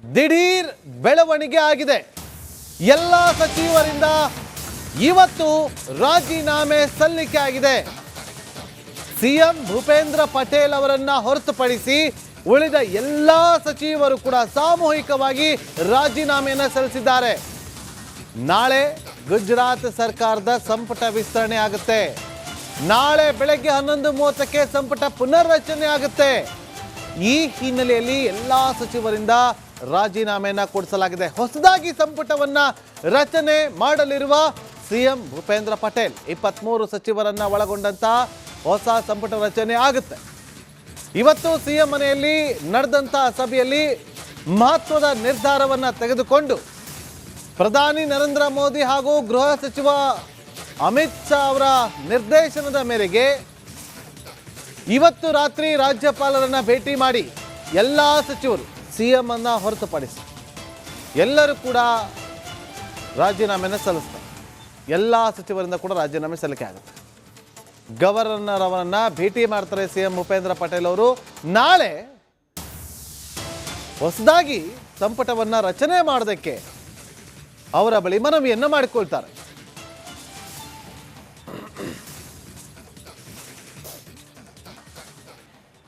ದಿಢೀರ್ ಬೆಳವಣಿಗೆ ಆಗಿದೆ. ಎಲ್ಲ ಸಚಿವರಿಂದ ಇವತ್ತು ರಾಜೀನಾಮೆ ಸಲ್ಲಿಕೆ ಆಗಿದೆ. ಸಿಎಂ ಭೂಪೇಂದ್ರ ಪಟೇಲ್ ಅವರನ್ನ ಹೊರತುಪಡಿಸಿ ಉಳಿದ ಎಲ್ಲ ಸಚಿವರು ಕೂಡ ಸಾಮೂಹಿಕವಾಗಿ ರಾಜೀನಾಮೆಯನ್ನು ಸಲ್ಲಿಸಿದ್ದಾರೆ. ನಾಳೆ ಗುಜರಾತ್ ಸರ್ಕಾರದ ಸಂಪುಟ ವಿಸ್ತರಣೆ ಆಗುತ್ತೆ. ನಾಳೆ ಬೆಳಗ್ಗೆ 11:30ಕ್ಕೆ ಸಂಪುಟ ಪುನರ್ರಚನೆ ಆಗುತ್ತೆ. ಈ ಹಿನ್ನೆಲೆಯಲ್ಲಿ ಎಲ್ಲ ಸಚಿವರಿಂದ ರಾಜೀನಾಮೆಯನ್ನು ಕೊಡಿಸಲಾಗಿದೆ. ಹೊಸದಾಗಿ ಸಂಪುಟವನ್ನ ರಚನೆ ಮಾಡಲಿರುವ ಸಿಎಂ ಭೂಪೇಂದ್ರ ಪಟೇಲ್ 23 ಸಚಿವರನ್ನ ಒಳಗೊಂಡಂತಹ ಹೊಸ ಸಂಪುಟ ರಚನೆ ಆಗುತ್ತೆ. ಇವತ್ತು ಸಿಎಂ ಮನೆಯಲ್ಲಿ ನಡೆದಂತಹ ಸಭೆಯಲ್ಲಿ ಮಹತ್ವದ ನಿರ್ಧಾರವನ್ನ ತೆಗೆದುಕೊಂಡು ಪ್ರಧಾನಿ ನರೇಂದ್ರ ಮೋದಿ ಹಾಗೂ ಗೃಹ ಸಚಿವ ಅಮಿತ್ ಶಾ ಅವರ ನಿರ್ದೇಶನದ ಮೇರೆಗೆ ಇವತ್ತು ರಾತ್ರಿ ರಾಜ್ಯಪಾಲರನ್ನ ಭೇಟಿ ಮಾಡಿ ಎಲ್ಲ ಸಚಿವರು ಸಿಎಂ ಅನ್ನ ಹೊರತುಪಡಿಸಿ ಎಲ್ಲರೂ ಕೂಡ ರಾಜೀನಾಮೆಯನ್ನು ಸಲ್ಲಿಸ್ತಾರೆ. ಎಲ್ಲ ಸಚಿವರಿಂದ ಕೂಡ ರಾಜೀನಾಮೆ ಸಲ್ಲಿಕೆ ಆಗುತ್ತೆ. ಗವರ್ನರ್ ಅವರನ್ನ ಭೇಟಿ ಮಾಡ್ತಾರೆ ಸಿಎಂ ಭೂಪೇಂದ್ರ ಪಟೇಲ್ ಅವರು. ನಾಳೆ ಹೊಸದಾಗಿ ಸಂಪುಟವನ್ನ ರಚನೆ ಮಾಡೋದಕ್ಕೆ ಅವರ ಬಳಿ ಮನವಿಯನ್ನು ಮಾಡಿಕೊಳ್ತಾರೆ.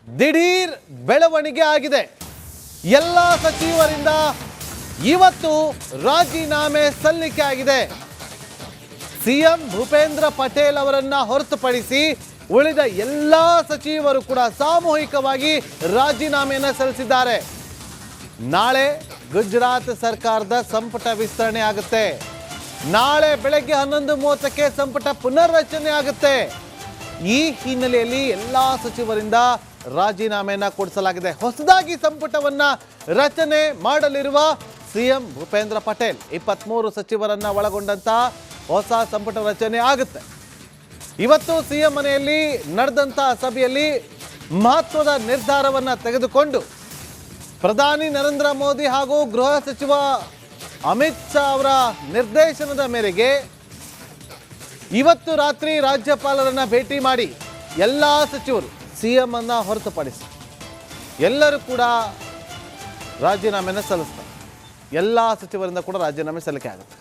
ದಿಢೀರ್ ಬೆಳವಣಿಗೆ ಆಗಿದೆ. ಎಲ್ಲ ಸಚಿವರಿಂದ ಇವತ್ತು ರಾಜೀನಾಮೆ ಸಲ್ಲಿಕೆ ಆಗಿದೆ. ಸಿಎಂ ಭೂಪೇಂದ್ರ ಪಟೇಲ್ ಅವರನ್ನ ಹೊರತುಪಡಿಸಿ ಉಳಿದ ಎಲ್ಲ ಸಚಿವರು ಕೂಡ ಸಾಮೂಹಿಕವಾಗಿ ರಾಜೀನಾಮೆಯನ್ನು ಸಲ್ಲಿಸಿದ್ದಾರೆ. ನಾಳೆ ಗುಜರಾತ್ ಸರ್ಕಾರದ ಸಂಪುಟ ವಿಸ್ತರಣೆ ಆಗುತ್ತೆ. ನಾಳೆ ಬೆಳಗ್ಗೆ 11:30ಕ್ಕೆ ಸಂಪುಟ ಪುನರ್ರಚನೆ ಆಗುತ್ತೆ. ಈ ಹಿನ್ನೆಲೆಯಲ್ಲಿ ಎಲ್ಲ ಸಚಿವರಿಂದ ರಾಜೀನಾಮೆಯನ್ನು ಕೊಡಿಸಲಾಗಿದೆ. ಹೊಸದಾಗಿ ಸಂಪುಟವನ್ನ ರಚನೆ ಮಾಡಲಿರುವ ಸಿಎಂ ಭೂಪೇಂದ್ರ ಪಟೇಲ್ 23 ಸಚಿವರನ್ನ ಒಳಗೊಂಡಂತಹ ಹೊಸ ಸಂಪುಟ ರಚನೆ ಆಗುತ್ತೆ. ಇವತ್ತು ಸಿಎಂ ಮನೆಯಲ್ಲಿ ನಡೆದಂತಹ ಸಭೆಯಲ್ಲಿ ಮಹತ್ವದ ನಿರ್ಧಾರವನ್ನ ತೆಗೆದುಕೊಂಡು ಪ್ರಧಾನಿ ನರೇಂದ್ರ ಮೋದಿ ಹಾಗೂ ಗೃಹ ಸಚಿವ ಅಮಿತ್ ಶಾ ಅವರ ನಿರ್ದೇಶನದ ಮೇರೆಗೆ ಇವತ್ತು ರಾತ್ರಿ ರಾಜ್ಯಪಾಲರನ್ನ ಭೇಟಿ ಮಾಡಿ ಎಲ್ಲ ಸಚಿವರು ಸಿಎಂ ಅನ್ನ ಹೊರತುಪಡಿಸಿ ಎಲ್ಲರೂ ಕೂಡ ರಾಜೀನಾಮೆಯನ್ನು ಸಲ್ಲಿಸ್ತಾರೆ. ಎಲ್ಲ ಸಚಿವರಿಂದ ಕೂಡ ರಾಜೀನಾಮೆ ಸಲ್ಲಿಕೆ ಆಗುತ್ತೆ.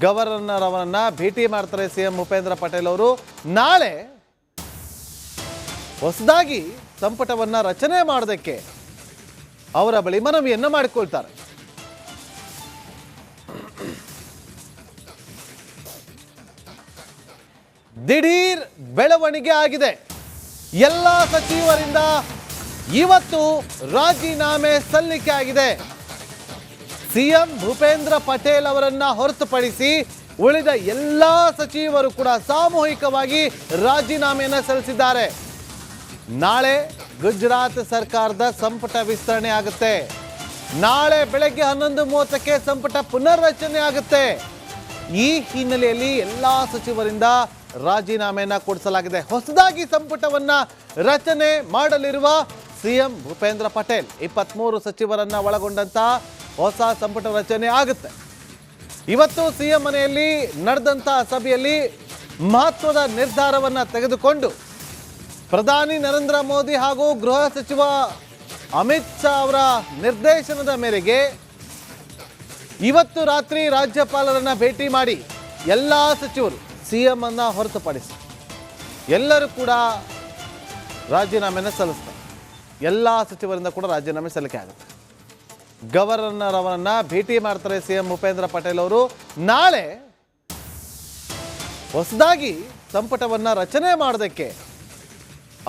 ಗವರ್ನರ್ ಅವರನ್ನ ಭೇಟಿ ಮಾಡ್ತಾರೆ ಸಿಎಂ ಭೂಪೇಂದ್ರ ಪಟೇಲ್ ಅವರು. ನಾಳೆ ಹೊಸದಾಗಿ ಸಂಪುಟವನ್ನ ರಚನೆ ಮಾಡೋದಕ್ಕೆ ಅವರ ಬಳಿ ಮನವಿಯನ್ನು ಮಾಡಿಕೊಳ್ತಾರೆ. ದಿಢೀರ್ ಬೆಳವಣಿಗೆ ಆಗಿದೆ. ಎಲ್ಲ ಸಚಿವರಿಂದ ಇವತ್ತು ರಾಜೀನಾಮೆ ಸಲ್ಲಿಕೆ ಆಗಿದೆ. ಸಿಎಂ ಭೂಪೇಂದ್ರ ಪಟೇಲ್ ಅವರನ್ನ ಹೊರತುಪಡಿಸಿ ಉಳಿದ ಎಲ್ಲ ಸಚಿವರು ಕೂಡ ಸಾಮೂಹಿಕವಾಗಿ ರಾಜೀನಾಮೆಯನ್ನು ಸಲ್ಲಿಸಿದ್ದಾರೆ. ನಾಳೆ ಗುಜರಾತ್ ಸರ್ಕಾರದ ಸಂಪುಟ ವಿಸ್ತರಣೆ ಆಗುತ್ತೆ. ನಾಳೆ ಬೆಳಗ್ಗೆ 11:30ಕ್ಕೆ ಸಂಪುಟ ಪುನರ್ರಚನೆ ಆಗುತ್ತೆ. ಈ ಹಿನ್ನೆಲೆಯಲ್ಲಿ ಎಲ್ಲ ಸಚಿವರಿಂದ ರಾಜೀನಾಮೆಯನ್ನು ಕೊಡಿಸಲಾಗಿದೆ. ಹೊಸದಾಗಿ ಸಂಪುಟವನ್ನ ರಚನೆ ಮಾಡಲಿರುವ ಸಿಎಂ ಭೂಪೇಂದ್ರ ಪಟೇಲ್ 23 ಸಚಿವರನ್ನ ಒಳಗೊಂಡಂತಹ ಹೊಸ ಸಂಪುಟ ರಚನೆ ಆಗುತ್ತೆ. ಇವತ್ತು ಸಿಎಂ ಮನೆಯಲ್ಲಿ ನಡೆದಂತಹ ಸಭೆಯಲ್ಲಿ ಮಹತ್ವದ ನಿರ್ಧಾರವನ್ನ ತೆಗೆದುಕೊಂಡು ಪ್ರಧಾನಿ ನರೇಂದ್ರ ಮೋದಿ ಹಾಗೂ ಗೃಹ ಸಚಿವ ಅಮಿತ್ ಶಾ ಅವರ ನಿರ್ದೇಶನದ ಮೇರೆಗೆ ಇವತ್ತು ರಾತ್ರಿ ರಾಜ್ಯಪಾಲರನ್ನ ಭೇಟಿ ಮಾಡಿ ಎಲ್ಲ ಸಚಿವರು ಸಿಎಂ ಅನ್ನ ಹೊರತುಪಡಿಸಿ ಎಲ್ಲರೂ ಕೂಡ ರಾಜೀನಾಮೆಯನ್ನು ಸಲ್ಲಿಸ್ತಾರೆ. ಎಲ್ಲ ಸಚಿವರಿಂದ ಕೂಡ ರಾಜೀನಾಮೆ ಸಲ್ಲಿಕೆ ಆಗುತ್ತೆ. ಗವರ್ನರ್ ಅವರನ್ನ ಭೇಟಿ ಮಾಡ್ತಾರೆ ಸಿಎಂ ಭೂಪೇಂದ್ರ ಪಟೇಲ್ ಅವರು. ನಾಳೆ ಹೊಸದಾಗಿ ಸಂಪುಟವನ್ನ ರಚನೆ ಮಾಡೋದಕ್ಕೆ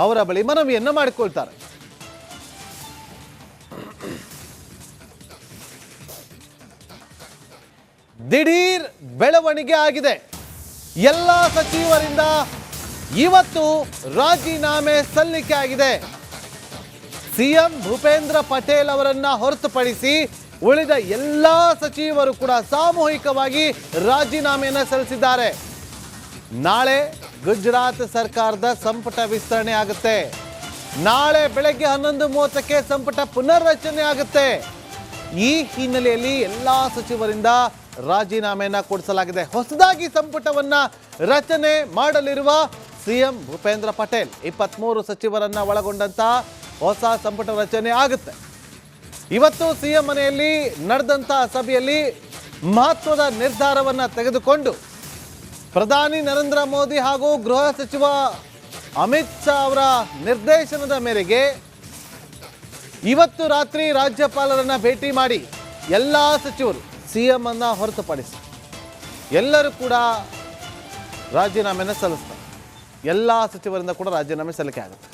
ಅವರ ಬಳಿ ಮನವಿಯನ್ನು ಮಾಡಿಕೊಳ್ತಾರೆ. ದಿಢೀರ್ ಬೆಳವಣಿಗೆ ಆಗಿದೆ. ಎಲ್ಲ ಸಚಿವರಿಂದ ಇವತ್ತು ರಾಜೀನಾಮೆ ಸಲ್ಲಿಕೆ ಆಗಿದೆ. ಸಿಎಂ ಭೂಪೇಂದ್ರ ಪಟೇಲ್ ಅವರನ್ನ ಹೊರತುಪಡಿಸಿ ಉಳಿದ ಎಲ್ಲ ಸಚಿವರು ಕೂಡ ಸಾಮೂಹಿಕವಾಗಿ ರಾಜೀನಾಮೆಯನ್ನು ಸಲ್ಲಿಸಿದ್ದಾರೆ. ನಾಳೆ ಗುಜರಾತ್ ಸರ್ಕಾರದ ಸಂಪುಟ ವಿಸ್ತರಣೆ ಆಗುತ್ತೆ. ನಾಳೆ ಬೆಳಗ್ಗೆ 11:30ಕ್ಕೆ ಸಂಪುಟ ಪುನರ್ರಚನೆ ಆಗುತ್ತೆ. ಈ ಹಿನ್ನೆಲೆಯಲ್ಲಿ ಎಲ್ಲ ಸಚಿವರಿಂದ ರಾಜೀನಾಮೆಯನ್ನು ಕೊಡಿಸಲಾಗಿದೆ. ಹೊಸದಾಗಿ ಸಂಪುಟವನ್ನ ರಚನೆ ಮಾಡಲಿರುವ ಸಿಎಂ ಭೂಪೇಂದ್ರ ಪಟೇಲ್ 23 ಸಚಿವರನ್ನ ಒಳಗೊಂಡಂತಹ ಹೊಸ ಸಂಪುಟ ರಚನೆ ಆಗುತ್ತೆ. ಇವತ್ತು ಸಿಎಂ ಮನೆಯಲ್ಲಿ ನಡೆದಂಥ ಸಭೆಯಲ್ಲಿ ಮಹತ್ವದ ನಿರ್ಧಾರವನ್ನು ತೆಗೆದುಕೊಂಡು ಪ್ರಧಾನಿ ನರೇಂದ್ರ ಮೋದಿ ಹಾಗೂ ಗೃಹ ಸಚಿವ ಅಮಿತ್ ಶಾ ಅವರ ನಿರ್ದೇಶನದ ಮೇರೆಗೆ ಇವತ್ತು ರಾತ್ರಿ ರಾಜ್ಯಪಾಲರನ್ನ ಭೇಟಿ ಮಾಡಿ ಎಲ್ಲ ಸಚಿವರು ಸಿಎಂ ಅನ್ನ ಹೊರತುಪಡಿಸಿ ಎಲ್ಲರೂ ಕೂಡ ರಾಜೀನಾಮೆಯನ್ನು ಸಲ್ಲಿಸ್ತಾರೆ. ಎಲ್ಲ ಸಚಿವರಿಂದ ಕೂಡ ರಾಜೀನಾಮೆ ಸಲ್ಲಿಕೆ ಆಗುತ್ತೆ.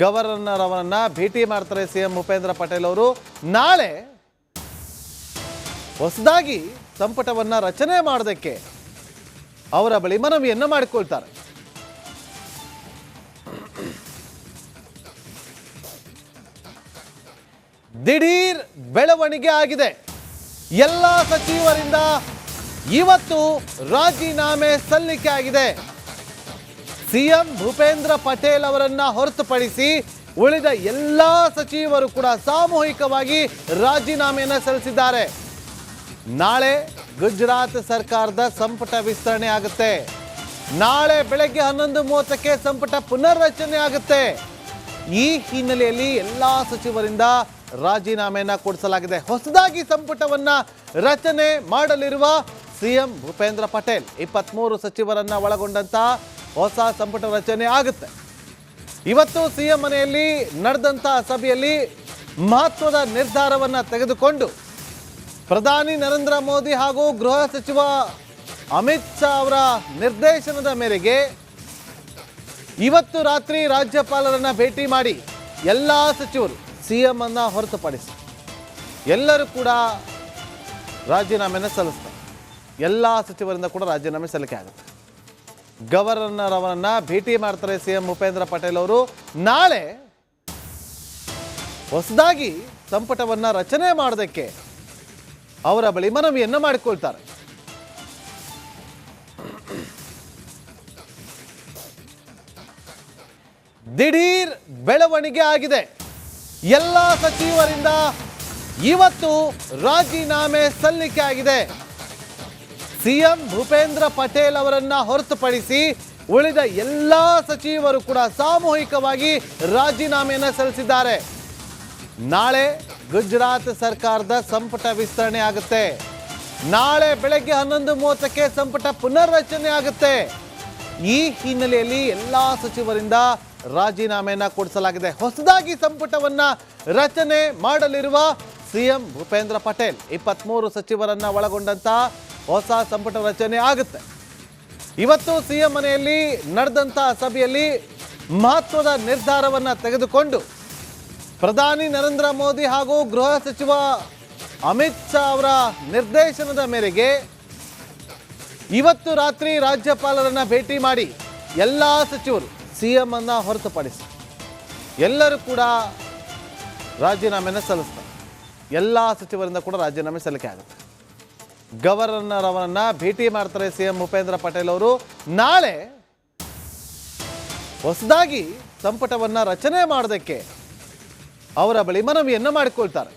ಗವರ್ನರ್ ಅವರನ್ನ ಭೇಟಿ ಮಾಡ್ತಾರೆ ಸಿಎಂ ಭೂಪೇಂದ್ರ ಪಟೇಲ್ ಅವರು. ನಾಳೆ ಹೊಸದಾಗಿ ಸಂಪುಟವನ್ನ ರಚನೆ ಮಾಡೋದಕ್ಕೆ ಅವರ ಬಳಿ ಮನವಿಯನ್ನು ಮಾಡಿಕೊಳ್ತಾರೆ. ದಿಢೀರ್ ಬೆಳವಣಿಗೆ ಆಗಿದೆ. ಎಲ್ಲ ಸಚಿವರಿಂದ ಇವತ್ತು ರಾಜೀನಾಮೆ ಸಲ್ಲಿಕೆ ಆಗಿದೆ. ಸಿಎಂ ಭೂಪೇಂದ್ರ ಪಟೇಲ್ ಅವರನ್ನ ಹೊರತುಪಡಿಸಿ ಉಳಿದ ಎಲ್ಲ ಸಚಿವರು ಕೂಡ ಸಾಮೂಹಿಕವಾಗಿ ರಾಜೀನಾಮೆಯನ್ನು ಸಲ್ಲಿಸಿದ್ದಾರೆ. ನಾಳೆ ಗುಜರಾತ್ ಸರ್ಕಾರದ ಸಂಪುಟ ವಿಸ್ತರಣೆ ಆಗುತ್ತೆ. ನಾಳೆ ಬೆಳಗ್ಗೆ 11:30ಕ್ಕೆ ಸಂಪುಟ ಪುನರ್ರಚನೆ ಆಗುತ್ತೆ. ಈ ಹಿನ್ನೆಲೆಯಲ್ಲಿ ಎಲ್ಲ ಸಚಿವರಿಂದ ರಾಜೀನಾಮೆಯನ್ನು ಕೊಡಿಸಲಾಗಿದೆ. ಹೊಸದಾಗಿ ಸಂಪುಟವನ್ನ ರಚನೆ ಮಾಡಲಿರುವ ಸಿಎಂ ಭೂಪೇಂದ್ರ ಪಟೇಲ್ 23 ಸಚಿವರನ್ನ ಒಳಗೊಂಡಂತಹ ಹೊಸ ಸಂಪುಟ ರಚನೆ ಆಗುತ್ತೆ. ಇವತ್ತು ಸಿಎಂ ಮನೆಯಲ್ಲಿ ನಡೆದಂತಹ ಸಭೆಯಲ್ಲಿ ಮಹತ್ವದ ನಿರ್ಧಾರವನ್ನು ತೆಗೆದುಕೊಂಡು ಪ್ರಧಾನಿ ನರೇಂದ್ರ ಮೋದಿ ಹಾಗೂ ಗೃಹ ಸಚಿವ ಅಮಿತ್ ಶಾ ಅವರ ನಿರ್ದೇಶನದ ಮೇರೆಗೆ ಇವತ್ತು ರಾತ್ರಿ ರಾಜ್ಯಪಾಲರನ್ನ ಭೇಟಿ ಮಾಡಿ ಎಲ್ಲ ಸಚಿವರು ಸಿಎಂ ಅನ್ನ ಹೊರತುಪಡಿಸಿ ಎಲ್ಲರೂ ಕೂಡ ರಾಜೀನಾಮೆಯನ್ನು ಸಲ್ಲಿಸ್ತಾರೆ. ಎಲ್ಲ ಸಚಿವರಿಂದ ಕೂಡ ರಾಜೀನಾಮೆ ಸಲ್ಲಿಕೆ ಆಗುತ್ತೆ. ಗವರ್ನರ್ ಅವರನ್ನ ಭೇಟಿ ಮಾಡ್ತಾರೆ ಸಿಎಂ ಭೂಪೇಂದ್ರ ಪಟೇಲ್ ಅವರು. ನಾಳೆ ಹೊಸದಾಗಿ ಸಂಪುಟವನ್ನ ರಚನೆ ಮಾಡೋದಕ್ಕೆ ಅವರ ಬಳಿ ಮನವಿಯನ್ನು ಮಾಡಿಕೊಳ್ತಾರೆ. ದಿಢೀರ್ ಬೆಳವಣಿಗೆ ಆಗಿದೆ. ಎಲ್ಲ ಸಚಿವರಿಂದ ಇವತ್ತು ರಾಜೀನಾಮೆ ಸಲ್ಲಿಕೆ ಆಗಿದೆ. ಸಿಎಂ ಭೂಪೇಂದ್ರ ಪಟೇಲ್ ಅವರನ್ನ ಹೊರತುಪಡಿಸಿ ಉಳಿದ ಎಲ್ಲ ಸಚಿವರು ಕೂಡ ಸಾಮೂಹಿಕವಾಗಿ ರಾಜೀನಾಮೆಯನ್ನು ಸಲ್ಲಿಸಿದ್ದಾರೆ. ನಾಳೆ ಗುಜರಾತ್ ಸರ್ಕಾರದ ಸಂಪುಟ ವಿಸ್ತರಣೆ ಆಗುತ್ತೆ. ನಾಳೆ ಬೆಳಗ್ಗೆ 11:30ಕ್ಕೆ ಸಂಪುಟ ಪುನರ್ರಚನೆ ಆಗುತ್ತೆ. ಈ ಹಿನ್ನೆಲೆಯಲ್ಲಿ ಎಲ್ಲ ಸಚಿವರಿಂದ ರಾಜೀನಾಮೆಯನ್ನು ಕೊಡಿಸಲಾಗಿದೆ. ಹೊಸದಾಗಿ ಸಂಪುಟವನ್ನ ರಚನೆ ಮಾಡಲಿರುವ ಸಿಎಂ ಭೂಪೇಂದ್ರ ಪಟೇಲ್ 23 ಸಚಿವರನ್ನ ಒಳಗೊಂಡಂತಹ ಹೊಸ ಸಂಪುಟ ರಚನೆ ಆಗುತ್ತೆ. ಇವತ್ತು ಸಿಎಂ ಮನೆಯಲ್ಲಿ ನಡೆದಂತಹ ಸಭೆಯಲ್ಲಿ ಮಹತ್ವದ ನಿರ್ಧಾರವನ್ನು ತೆಗೆದುಕೊಂಡು ಪ್ರಧಾನಿ ನರೇಂದ್ರ ಮೋದಿ ಹಾಗೂ ಗೃಹ ಸಚಿವ ಅಮಿತ್ ಶಾ ಅವರ ನಿರ್ದೇಶನದ ಮೇರೆಗೆ ಇವತ್ತು ರಾತ್ರಿ ರಾಜ್ಯಪಾಲರನ್ನ ಭೇಟಿ ಮಾಡಿ ಎಲ್ಲ ಸಚಿವರು ಸಿಎಂ ಅನ್ನ ಹೊರತುಪಡಿಸಿ ಎಲ್ಲರೂ ಕೂಡ ರಾಜೀನಾಮೆಯನ್ನು ಸಲ್ಲಿಸ್ತಾರೆ. ಎಲ್ಲ ಸಚಿವರಿಂದ ಕೂಡ ರಾಜೀನಾಮೆ ಸಲ್ಲಿಕೆ ಆಗುತ್ತೆ. ಗವರ್ನರ್ ಅವರನ್ನ ಭೇಟಿ ಮಾಡ್ತಾರೆ ಸಿಎಂ ಭೂಪೇಂದ್ರ ಪಟೇಲ್ ಅವರು. ನಾಳೆ ಹೊಸದಾಗಿ ಸಂಪುಟವನ್ನ ರಚನೆ ಮಾಡೋದಕ್ಕೆ ಅವರ ಬಳಿ ಮನವಿಯನ್ನು ಮಾಡಿಕೊಳ್ತಾರೆ.